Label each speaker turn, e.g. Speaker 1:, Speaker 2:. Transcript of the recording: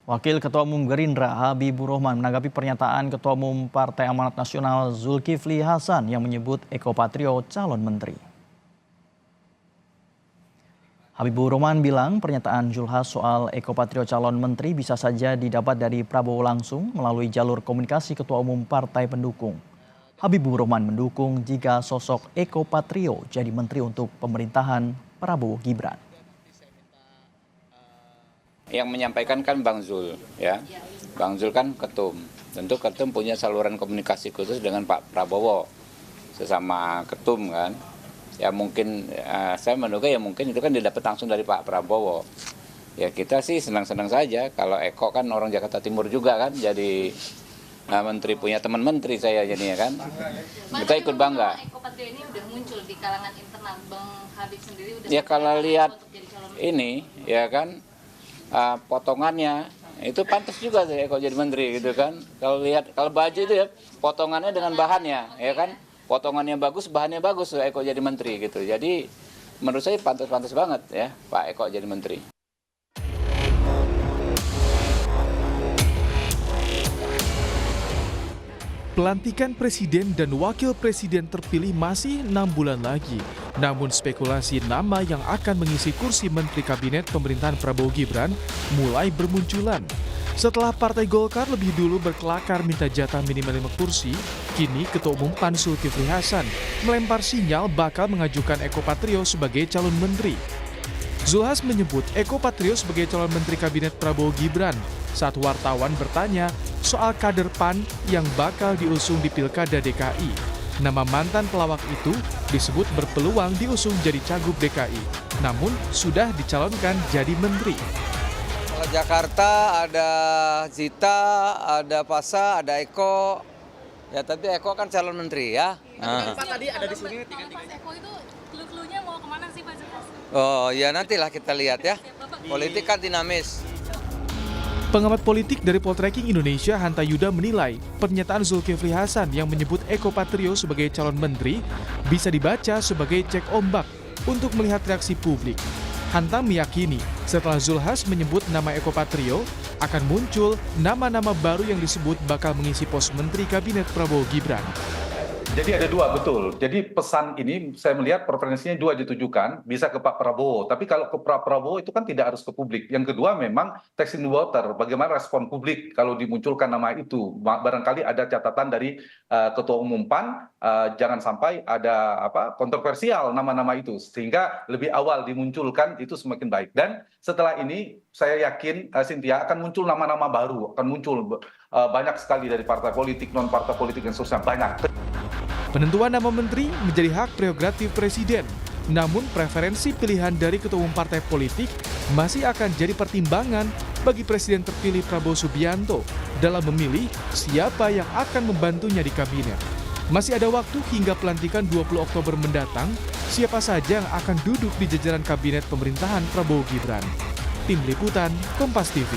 Speaker 1: Wakil Ketua Umum Gerindra Habibur Rahman menanggapi pernyataan Ketua Umum Partai Amanat Nasional Zulkifli Hasan yang menyebut Eko Patrio calon menteri. Habibur Rahman bilang pernyataan Zulhas soal Eko Patrio calon menteri bisa saja didapat dari Prabowo langsung melalui jalur komunikasi Ketua Umum Partai pendukung. Habibur Rahman mendukung jika sosok Eko Patrio jadi menteri untuk pemerintahan Prabowo Gibran.
Speaker 2: Yang menyampaikan kan Bang Zul, ya. Bang Zul kan ketum. Tentu ketum punya saluran komunikasi khusus dengan Pak Prabowo, sesama ketum kan. Ya mungkin saya menduga ya mungkin itu kan didapat langsung dari Pak Prabowo. Ya kita sih senang-senang saja kalau Eko kan orang Jakarta Timur juga kan, jadi menteri, punya teman menteri saya jadinya kan. Kita ikut bangga.
Speaker 3: Eko Patrio ini udah muncul di kalangan internal, Bang Habib sendiri udah.
Speaker 2: Ya kalau lihat ini, ya kan. Potongannya itu pantas juga sih Eko jadi menteri gitu kan. Kalau lihat kalau baju itu ya potongannya dengan bahannya ya kan, potongannya bagus, bahannya bagus Eko jadi menteri gitu. Jadi menurut saya pantas-pantas banget ya Pak Eko jadi menteri.
Speaker 4: Pelantikan presiden dan wakil presiden terpilih masih 6 bulan lagi. Namun spekulasi nama yang akan mengisi kursi Menteri Kabinet pemerintahan Prabowo Gibran mulai bermunculan. Setelah Partai Golkar lebih dulu berkelakar minta jatah minimal 5 kursi, kini Ketua Umum PAN Zulkifli Hasan melempar sinyal bakal mengajukan Eko Patrio sebagai calon menteri. Zulhas menyebut Eko Patrio sebagai calon Menteri Kabinet Prabowo Gibran saat wartawan bertanya soal kader PAN yang bakal diusung di Pilkada DKI. Nama mantan pelawak itu disebut berpeluang diusung jadi cagup DKI, namun sudah dicalonkan jadi menteri.
Speaker 5: Kalau Jakarta ada Zita, ada Pasa, ada Eko. Ya tapi Eko kan calon menteri ya.
Speaker 6: Pak tadi ada di sini
Speaker 3: Pas Eko itu clue-cluenya mau kemana sih Pak Zulhas?
Speaker 5: Oh ya nantilah kita lihat ya. Politik kan dinamis.
Speaker 4: Pengamat politik dari Poltreking Indonesia Hanta Yuda menilai pernyataan Zulkifli Hasan yang menyebut Eko Patrio sebagai calon menteri bisa dibaca sebagai cek ombak untuk melihat reaksi publik. Hanta meyakini setelah Zulhas menyebut nama Eko Patrio akan muncul nama-nama baru yang disebut bakal mengisi pos Menteri Kabinet Prabowo Gibran.
Speaker 7: Jadi ada dua, betul. Jadi pesan ini saya melihat preferensinya dua ditujukan, bisa ke Pak Prabowo. Tapi kalau ke Pak Prabowo itu kan tidak harus ke publik. Yang kedua memang testing the water, bagaimana respon publik kalau dimunculkan nama itu. Barangkali ada catatan dari Ketua Umum PAN, jangan sampai ada kontroversial nama-nama itu. Sehingga lebih awal dimunculkan itu semakin baik. Dan setelah ini saya yakin Cynthia akan muncul nama-nama baru, akan muncul banyak sekali dari partai politik, non-partai politik yang sosial banyak.
Speaker 4: Penentuan nama menteri menjadi hak prerogatif presiden. Namun preferensi pilihan dari ketua umum partai politik masih akan jadi pertimbangan bagi presiden terpilih Prabowo Subianto dalam memilih siapa yang akan membantunya di kabinet. Masih ada waktu hingga pelantikan 20 Oktober mendatang, siapa saja yang akan duduk di jajaran kabinet pemerintahan Prabowo Gibran. Tim Liputan, Kompas TV.